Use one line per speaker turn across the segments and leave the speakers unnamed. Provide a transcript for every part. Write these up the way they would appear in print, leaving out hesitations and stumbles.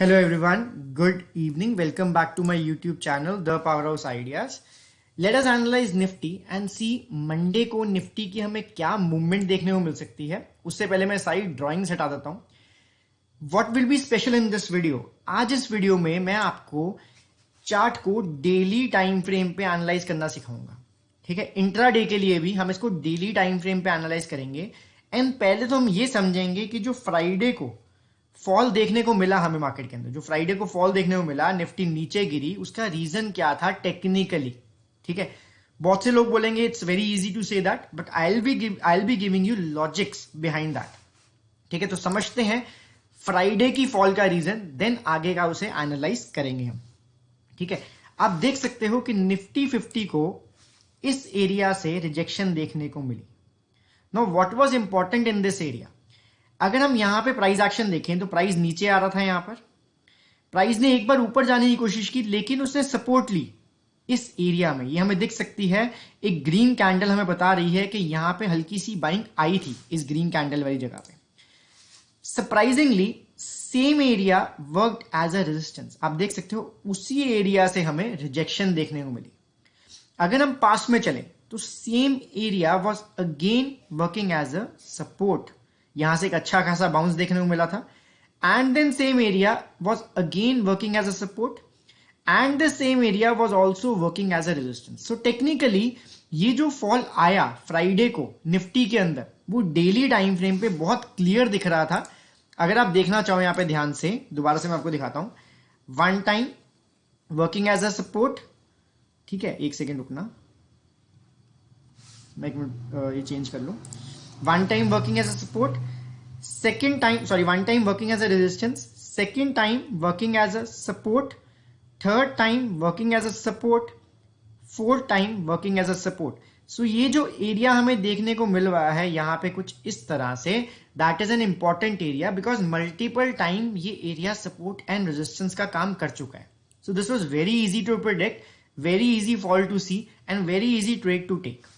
Hello everyone, good evening. Welcome back to my YouTube channel, The Powerhouse Ideas. Let us analyze Nifty and see Monday को Nifty की हमें क्या movement देखने को मिल सकती है. उससे पहले मैं सारी ड्राइंग्स हटा देता हूँ. What will be special in this video? आज इस वीडियो में मैं आपको चार्ट को डेली टाइम फ्रेम पे एनालाइज करना सिखाऊंगा. ठीक है, इंट्राडे के लिए भी हम इसको डेली टाइम फ्रेम पे एनालाइज करेंगे. एंड पहले तो हम ये समझेंगे कि जो फ्राइडे को फॉल देखने को मिला हमें मार्केट के अंदर, जो फ्राइडे को फॉल देखने को मिला, निफ्टी नीचे गिरी, उसका रीजन क्या था टेक्निकली. ठीक है, बहुत से लोग बोलेंगे it's very easy to say that, but I will be giving you logics behind that. ठीक है, तो समझते हैं फ्राइडे की फॉल का रीजन, देन आगे का उसे एनालाइज करेंगे हम. ठीक है, आप देख सकते हो कि निफ्टी 50 को इस एरिया से रिजेक्शन देखने को मिली. Now what was important in this area? अगर हम यहां पे प्राइस एक्शन देखें तो प्राइस नीचे आ रहा था. यहां पर प्राइस ने एक बार ऊपर जाने की कोशिश की, लेकिन उसने सपोर्ट ली इस एरिया में. ये हमें दिख सकती है, एक ग्रीन कैंडल हमें बता रही है कि यहां पे हल्की सी बाइंग आई थी इस ग्रीन कैंडल वाली जगह पे. Surprisingly same area worked as a resistance. आप देख सकते हो उसी एरिया से हमें रिजेक्शन देखने को मिली. अगर हम पास में चले तो same area was again working as a support. यहां से एक अच्छा खासा बाउंस देखने को मिला था. And then same area was again working as a support and the same area was also working as a resistance. So technically ये जो फॉल आया फ्राइडे को निफ्टी के अंदर, वो डेली टाइम फ्रेम पे बहुत क्लियर दिख रहा था. अगर आप देखना चाहो यहां पे ध्यान से, दोबारा से मैं आपको दिखाता हूं. One time working as a support. ठीक है, एक सेकेंड रुकना, मैं एक मिनट ये चेंज कर लूं. One time working as a support, one time working as a resistance, second time working as a support, third time working as a support, fourth time working as a support. So ये जो area हमें देखने को मिल रहा है यहाँ पे कुछ इस तरह से, that is an important area because multiple time ये एरिया support and resistance का काम कर चुका है. So this was very easy to predict, very easy fall to see and very easy trade to take.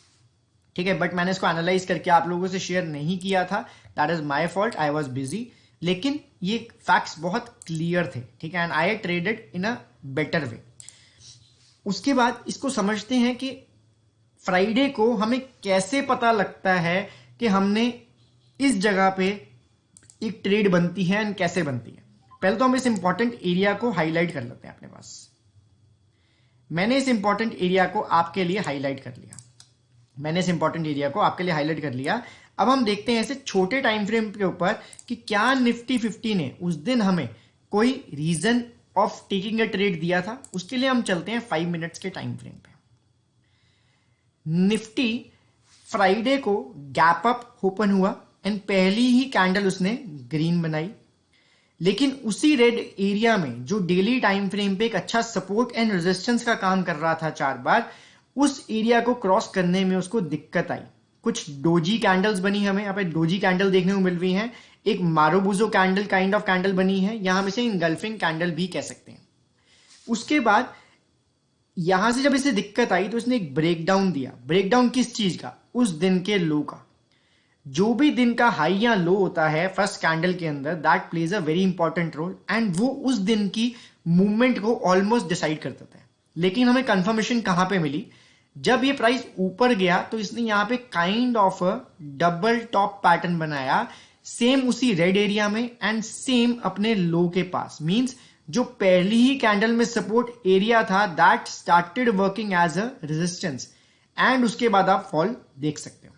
ठीक है, बट मैंने इसको एनालाइज करके आप लोगों से शेयर नहीं किया था. That is my fault, I was busy. लेकिन ये फैक्ट्स बहुत क्लियर थे. ठीक है, and I traded in a better way. उसके बाद इसको समझते हैं कि फ्राइडे को हमें कैसे पता लगता है कि हमने इस जगह पे एक ट्रेड बनती है एंड कैसे बनती है. पहले तो हम इस इंपॉर्टेंट एरिया को हाईलाइट कर लेते हैं अपने पास. मैंने इस इंपॉर्टेंट एरिया को आपके लिए हाईलाइट कर लिया. अब हम देखते हैं ऐसे छोटे टाइम फ्रेम के ऊपर कि क्या निफ्टी 50 ने उस दिन हमें कोई reason of taking a trade दिया था. उसके लिए हम चलते हैं 5 मिनट्स के टाइम फ्रेम पे. निफ्टी फ्राइडे को गैप अप ओपन हुआ एंड पहली ही कैंडल उसने ग्रीन बनाई, लेकिन उसी रेड एरिया में जो डेली टाइम फ्रेम पे एक अच्छा सपोर्ट एंड रेजिस्टेंस का काम कर रहा था 4 बार, उस एरिया को क्रॉस करने में उसको दिक्कत आई. कुछ डोजी कैंडल्स बनी, हमें यहाँ पे डोजी कैंडल देखने को मिल रही हैं. एक मारुबुजो कैंडल काइंड ऑफ कैंडल बनी है, यहां हम इसे इंगल्फिंग कैंडल भी कह सकते हैं. उसके बाद यहां से जब इसे दिक्कत आई तो इसने एक ब्रेकडाउन दिया. ब्रेकडाउन किस चीज का? उस दिन के लो का. जो भी दिन का हाई या लो होता है फर्स्ट कैंडल के अंदर, that plays a very important role and वो उस दिन की मूवमेंट को ऑलमोस्ट डिसाइड कर देता है. लेकिन हमें कंफर्मेशन कहां पे मिली? जब ये प्राइस ऊपर गया तो इसने यहां पे kind of a double top pattern बनाया, सेम उसी रेड एरिया में एंड सेम अपने लो के पास. मींस जो पहली ही कैंडल में सपोर्ट एरिया था, that started working as a resistance and उसके बाद आप फॉल देख सकते हो.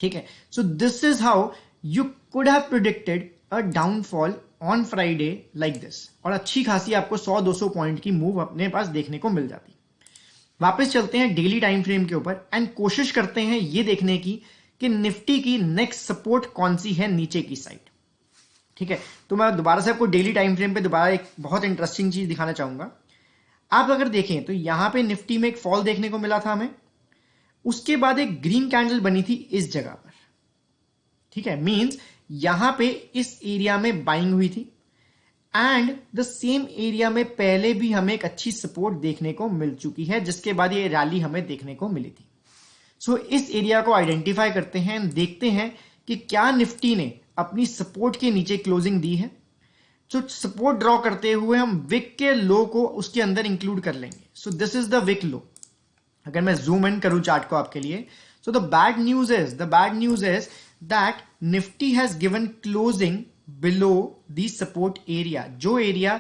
ठीक है, so this is how you could have predicted a downfall on Friday like this. और अच्छी खासी आपको 100-200 पॉइंट की मूव अपने पास देखने को मिल जाती. वापस चलते हैं डेली टाइम फ्रेम के ऊपर एंड कोशिश करते हैं ये देखने की कि निफ्टी की नेक्स्ट सपोर्ट कौन सी है नीचे की साइड. ठीक है, तो मैं दोबारा से आपको डेली टाइम फ्रेम पे दोबारा एक बहुत इंटरेस्टिंग चीज दिखाना चाहूंगा. आप अगर देखें तो यहां पे निफ्टी में एक फॉल देखने को मिला था हमें. उसके बाद एक ग्रीन कैंडल बनी थी इस जगह पर. ठीक है, मींस यहां पे इस एरिया में बाइंग हुई थी एंड द सेम एरिया में पहले भी हमें एक अच्छी सपोर्ट देखने को मिल चुकी है, जिसके बाद ये रैली हमें देखने को मिली थी. सो इस एरिया को आइडेंटिफाई करते हैं, देखते हैं कि क्या निफ्टी ने अपनी सपोर्ट के नीचे क्लोजिंग दी है. सो सपोर्ट ड्रॉ करते हुए हम विक के लो को उसके अंदर इंक्लूड कर लेंगे. So this is the week low. अगर मैं जूम इन करूं चार्ट को आपके लिए, so the bad news is that Nifty has given closing below the support area. जो एरिया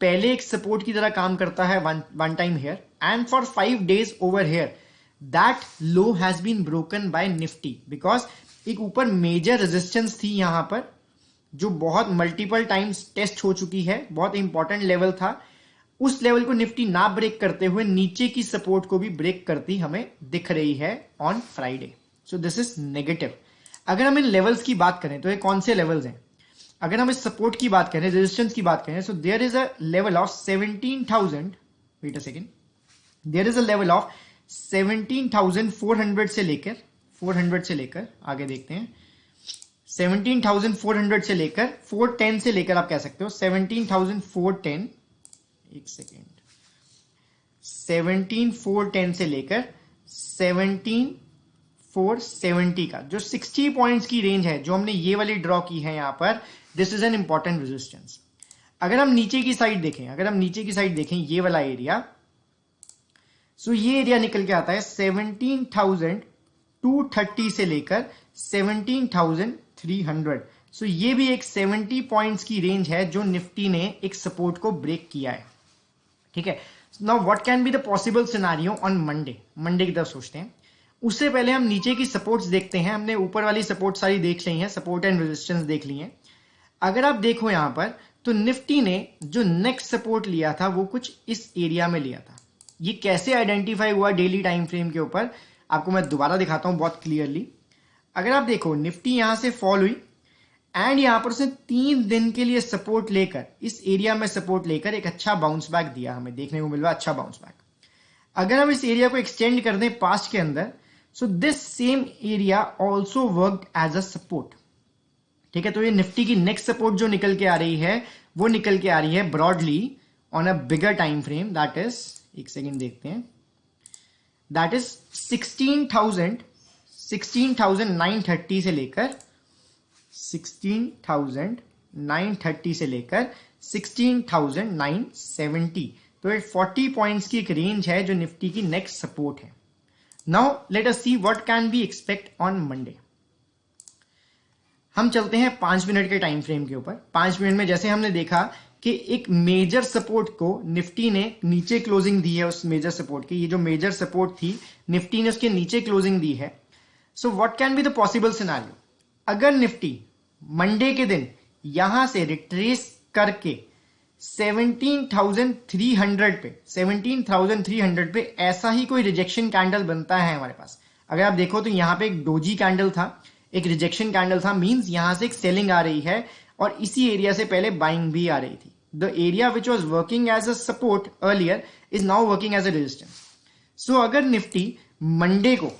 पहले एक सपोर्ट की तरह काम करता है one time here, and for 5 days over here, that low has been broken by Nifty. Because एक ऊपर मेजर रेजिस्टेंस थी यहां पर जो बहुत मल्टीपल टाइम्स टेस्ट हो चुकी है, बहुत इंपॉर्टेंट लेवल था. उस लेवल को निफ्टी ना ब्रेक करते हुए नीचे की सपोर्ट को भी ब्रेक करती हमें दिख रही है on Friday. So this is negative. अगर हम इन लेवल्स की बात करें तो ये कौन से लेवल्स हैं? अगर हम इस सपोर्ट की बात करें, रेजिस्टेंस की बात करें, so there is a level of 17,000. Wait a second. There is a level of 17,400 से लेकर 400 से लेकर आगे देखते हैं. 17,400 से लेकर 410 से लेकर आप कह सकते हो 17,410. एक सेकेंड. 17,410 से लेकर 17,470 का जो 60 पॉइंट्स की रेंज है जो हमने ये वाली ड्रॉ की है यहां पर, this is an important resistance. अगर हम नीचे की साइड देखें ये वाला एरिया, सो ये एरिया निकल के आता है 17,230 से लेकर 17,300. सो ये भी एक 70 पॉइंट्स की रेंज है जो निफ्टी ने एक सपोर्ट को ब्रेक किया है. ठीक है. Now what can be the possible scenario on Monday की तरफ सोचते हैं. उससे पहले हम नीचे की सपोर्ट्स देखते हैं. हमने ऊपर वाली सपोर्ट सारी देख ली हैं, सपोर्ट एंड रेजिस्टेंस देख ली हैं. अगर आप देखो यहां पर तो निफ्टी ने जो नेक्स्ट सपोर्ट लिया था वो कुछ इस एरिया में लिया था. ये कैसे आइडेंटिफाई हुआ डेली टाइम फ्रेम के ऊपर, आपको मैं दोबारा दिखाता हूं बहुत क्लियरली. अगर आप देखो निफ्टी यहां से फॉल हुई एंड यहां पर उसने 3 दिन के लिए सपोर्ट लेकर, इस एरिया में सपोर्ट लेकर एक अच्छा बाउंस बैक दिया, हमें देखने को मिल रहा अच्छा बाउंस बैक. अगर हम इस एरिया को एक्सटेंड कर दें पास्ट के अंदर, so this same area also worked as a support. ठीक है. तो ये निफ्टी की नेक्स्ट सपोर्ट जो निकल के आ रही है वो निकल के आ रही है broadly on a bigger time frame. That is, एक सेकेंड देखते हैं, दैट इज 16,930 से लेकर 16,970. तो ये 40 पॉइंट्स की एक रेंज है जो निफ्टी की नेक्स्ट सपोर्ट है. Now let us see what can be expect on Monday. हम चलते हैं 5 मिनट के टाइम फ्रेम के ऊपर. 5 मिनट में जैसे हमने देखा कि एक मेजर सपोर्ट को निफ्टी ने नीचे क्लोजिंग दी है, उस मेजर सपोर्ट की, ये जो मेजर सपोर्ट थी निफ्टी ने उसके नीचे क्लोजिंग दी है. So what can be the possible scenario? अगर निफ्टी मंडे के दिन यहां से रिट्रेस करके 17,300 पे ऐसा ही कोई रिजेक्शन कैंडल बनता है हमारे पास. अगर आप देखो तो यहां पे एक डोजी कैंडल था, एक रिजेक्शन कैंडल था, मींस यहां से एक सेलिंग आ रही है और इसी एरिया से पहले बाइंग भी आ रही थी. The area which was working as a support earlier is now working as a resistance. So अगर निफ्टी मंडे को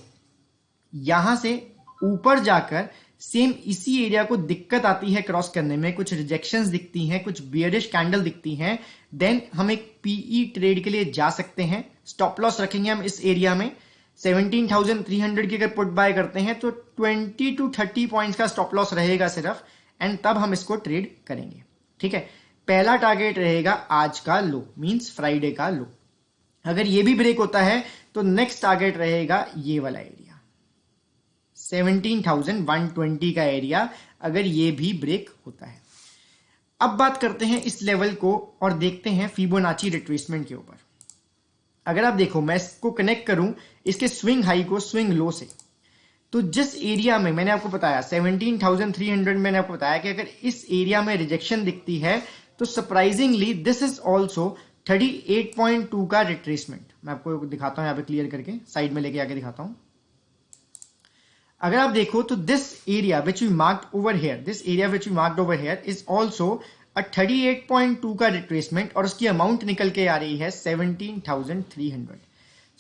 यहां से ऊपर जाकर सेम इसी एरिया को दिक्कत आती है क्रॉस करने में, कुछ रिजेक्शंस दिखती हैं, कुछ बियरिश कैंडल दिखती हैं, देन हम एक पीई ट्रेड के लिए जा सकते हैं. स्टॉप लॉस रखेंगे हम इस एरिया में 17,300 की. अगर पुट बाय करते हैं तो 20 to 30 पॉइंट्स का स्टॉप लॉस रहेगा सिर्फ, एंड तब हम इसको ट्रेड करेंगे. ठीक है. पहला टारगेट रहेगा आज का लो, मींस फ्राइडे का लो. अगर ये भी ब्रेक होता है तो नेक्स्ट टारगेट रहेगा ये वाला एरिया 17,120 का एरिया, अगर ये भी ब्रेक होता है. अब बात करते हैं इस लेवल को और देखते हैं फिबोनाची रिट्रेसमेंट के ऊपर. अगर आप देखो मैं इसको कनेक्ट करूं इसके स्विंग हाई को स्विंग लो से, तो जिस एरिया में मैंने आपको बताया 17,300, मैंने आपको बताया कि अगर इस एरिया में रिजेक्शन दिखती है तो सरप्राइजिंगली दिस इज ऑल्सो 38.2 का रिट्रेसमेंट. मैं आपको दिखाता हूं यहां पे क्लियर करके, साइड में लेके आके दिखाता हूं. अगर आप देखो तो this area which we marked over here, is also a 38.2 का रिट्रेसमेंट और उसकी अमाउंट निकल के आ रही है 17,300.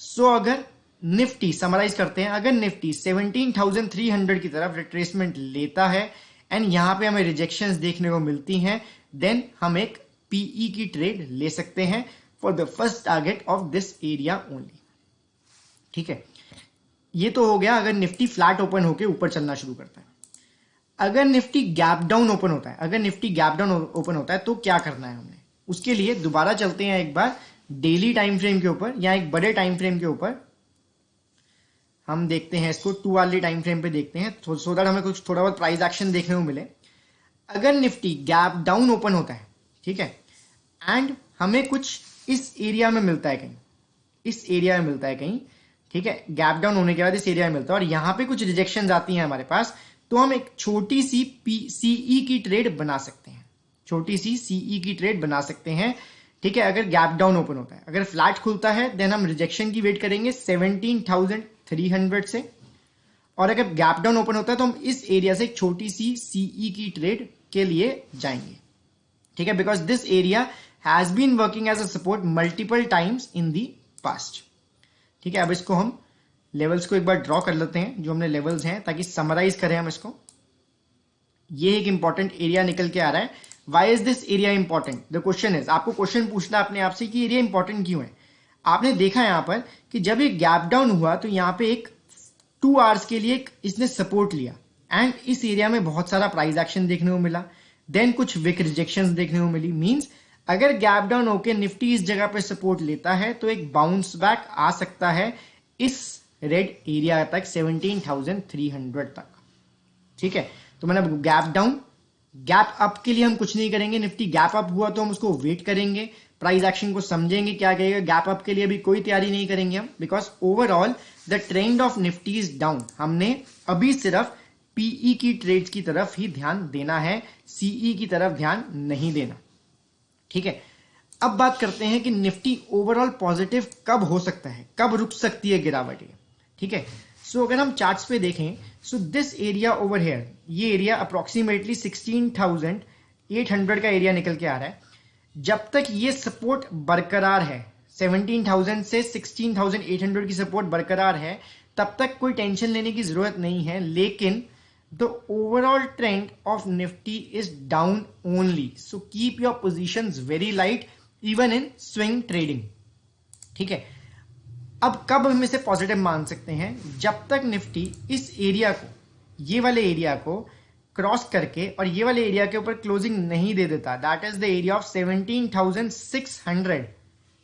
सो अगर निफ्टी, समराइज करते हैं, अगर निफ्टी 17,300 की तरफ रिट्रेसमेंट लेता है एंड यहां पे हमें रिजेक्शंस देखने को मिलती हैं, देन हम एक पीई की ट्रेड ले सकते हैं for the first target of this area only. ठीक है. ये तो हो गया अगर निफ्टी फ्लैट ओपन होकर ऊपर चलना शुरू करता है. अगर निफ्टी गैप डाउन ओपन होता है, अगर निफ्टी गैप डाउन ओपन होता है तो क्या करना है हमने, उसके लिए दोबारा चलते हैं एक बार डेली टाइम फ्रेम के ऊपर या एक बड़े टाइम फ्रेम के ऊपर। हम देखते हैं इसको 2 आवर्ली टाइम फ्रेम पे देखते हैं सो दैट हमें कुछ थोड़ा बहुत प्राइस एक्शन देखने को मिले। अगर निफ्टी गैप डाउन ओपन होता है, ठीक है, एंड हमें कुछ इस एरिया में मिलता है कहीं, इस एरिया में मिलता है कहीं, ठीक है, गैप डाउन होने के बाद इस एरिया में मिलता है और यहां पे कुछ रिजेक्शंस आती हैं हमारे पास, तो हम एक छोटी सी सीई की ट्रेड बना सकते हैं, छोटी सी सीई की ट्रेड बना सकते हैं, ठीक है। अगर गैप डाउन ओपन होता है, अगर फ्लैट खुलता है देन हम रिजेक्शन की वेट करेंगे 17,300 से, और अगर गैप डाउन ओपन होता है तो हम इस एरिया से एक छोटी सी सीई की ट्रेड के लिए जाएंगे, ठीक है, because this area has been working as a support multiple times in the past, ठीक है। अब इसको हम लेवल्स को एक बार ड्रॉ कर लेते हैं, जो हमने लेवल्स हैं, ताकि समराइज करें हम इसको। ये एक इंपॉर्टेंट एरिया निकल के आ रहा है। Why is this area important? The question is, आपको क्वेश्चन पूछना अपने आप से कि एरिया इंपॉर्टेंट क्यों है। आपने देखा यहां पर कि जब ये गैप डाउन हुआ तो यहां पे एक 2 आवर्स के लिए इसने सपोर्ट लिया एंड इस एरिया में बहुत सारा प्राइस एक्शन देखने को मिला, देन कुछ विक रिजेक्शंस देखने को मिली। मींस अगर गैप डाउन होकर निफ्टी इस जगह पे सपोर्ट लेता है तो एक बाउंस बैक आ सकता है इस रेड एरिया तक 17,300 तक, ठीक है। तो मतलब गैप डाउन, गैप अप के लिए हम कुछ नहीं करेंगे, निफ्टी गैप अप हुआ तो हम उसको वेट करेंगे, प्राइस एक्शन को समझेंगे क्या कहेगा। गैप अप के लिए भी कोई तैयारी नहीं करेंगे हम, because overall the trend of Nifty is down. हमने अभी सिर्फ पीई की ट्रेड्स की तरफ ही ध्यान देना है, सीई की तरफ ध्यान नहीं देना, ठीक है। अब बात करते हैं कि निफ्टी ओवरऑल पॉजिटिव कब हो सकता है, कब रुक सकती है गिरावट, ठीक है। सो अगर हम चार्ट्स पे देखें, so this area over here, ये एरिया अप्रोक्सीमेटली 16,800 का एरिया निकल के आ रहा है। जब तक ये सपोर्ट बरकरार है, 17,000 से 16,800 की सपोर्ट बरकरार है, तब तक कोई टेंशन लेने की जरूरत नहीं है। लेकिन the overall trend of Nifty is down only, so keep your positions very light even in swing trading, ठीक है। अब कब हम इसे पॉजिटिव मान सकते हैं? जब तक निफ्टी इस एरिया को, ये वाले एरिया को क्रॉस करके और ये वाले एरिया के ऊपर क्लोजिंग नहीं दे देता, that is the area of 17,600।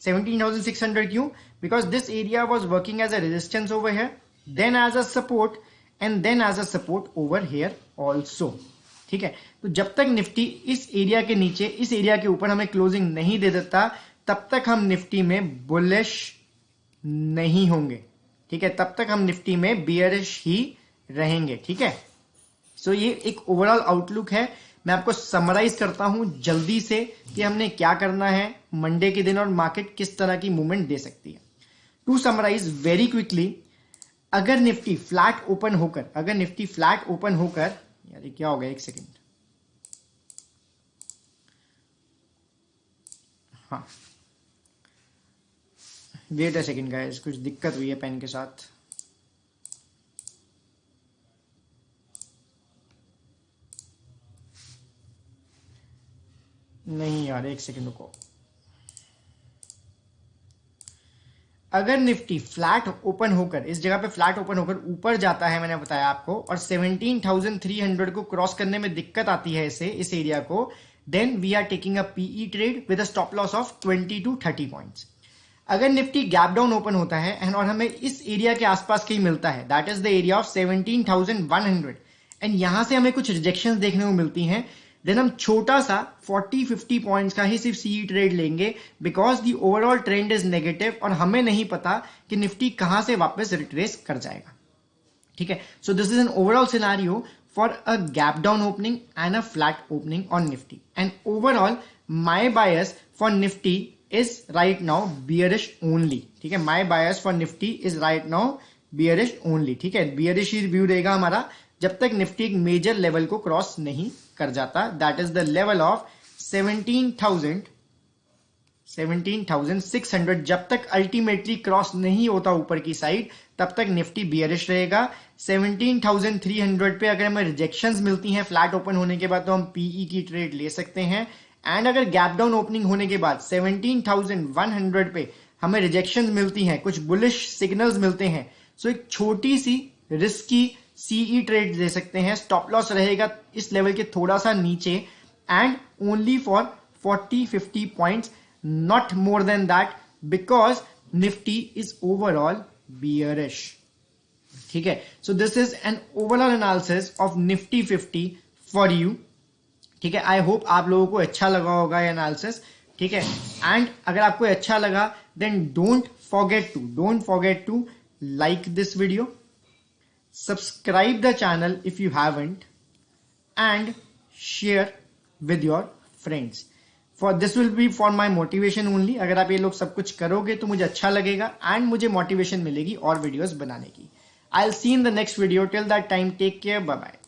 17,600 क्यों? Because this area was working as a resistance over here, then as a support and then as a support over here also, ठीक है। तो जब तक निफ्टी इस एरिया के नीचे, इस एरिया के ऊपर हमें क्लोजिंग नहीं दे देता, तब तक हम निफ्टी में बुलिश नहीं होंगे, ठीक है। तब तक हम निफ्टी में बियरिश ही रहेंगे, ठीक है। सो ये एक ओवरऑल आउटलुक है। मैं आपको समराइज करता हूं जल्दी से कि हमने क्या करना है मंडे के दिन और मार्केट किस तरह की मूवमेंट दे सकती है। टू समराइज वेरी क्विकली, अगर निफ्टी फ्लैट ओपन होकर, अगर निफ्टी फ्लैट ओपन होकर, यार ये क्या हो गया, एक सेकेंड, हाँ वेट अ सेकेंड गाइस, कुछ दिक्कत हुई है पेन के साथ। नहीं यार, एक सेकेंड रुको। अगर निफ्टी फ्लैट ओपन होकर, इस जगह पे फ्लैट ओपन होकर ऊपर जाता है, मैंने बताया आपको, और 17,300 को क्रॉस करने में दिक्कत आती है इसे, इस एरिया को, then we are taking a PE trade with a stop loss of 20 to 30 points. अगर निफ्टी गैप डाउन ओपन होता है एंड और हमें इस एरिया के आसपास कहीं मिलता है, that is the area of 17,100, and यहां से हमें कुछ रिजेक्शंस देखने को मिलती हैं, देन हम छोटा सा 40-50 पॉइंट्स का ही सिर्फ सीई ट्रेड लेंगे, because the overall trend is negative और हमें नहीं पता कि निफ्टी कहां से वापस रिट्रेस कर जाएगा, ठीक है। So this is an overall scenario for a gap down opening and a flat opening on Nifty, and overall my bias for Nifty is right now bearish only, ठीक है। my bias for nifty is right now bearish only, ठीक है। bearish ही view रहेगा हमारा जब तक Nifty एक major level को क्रॉस नहीं कर जाता, that is the level of 17,600। जब तक अल्टीमेटली क्रॉस नहीं होता ऊपर की साइड, तब तक निफ्टी बियरिश रहेगा। 17,300 पे अगर हमें रिजेक्शंस मिलती हैं फ्लैट ओपन होने के बाद, तो हम पीई की ट्रेड ले सकते हैं, एंड अगर गैप डाउन ओपनिंग होने के बाद 17,100 पे हमें रिजेक्शंस मिलती हैं, कुछ बुलिश सिग्नल्स मिलते हैं, सो एक छोटी सी रिस्की सीई ट्रेड दे सकते हैं, स्टॉप लॉस रहेगा इस लेवल के थोड़ा सा नीचे, and only for 40-50 points, not more than that, because Nifty is overall bearish. ठीक है, so this is an overall analysis of Nifty 50 for you. ठीक है, आई होप आप लोगों को अच्छा लगा होगा ये एनालिसिस। ठीक है, एंड अगर आपको अच्छा लगा then don't forget to like this video, subscribe the channel if you haven't, and share with your friends. For this will be for my motivation only. अगर आप ये लोग सब कुछ करोगे तो मुझे अच्छा लगेगा एंड मुझे मोटिवेशन मिलेगी और वीडियोस बनाने की। I'll see you in the next video. Till that time, take care. Bye bye.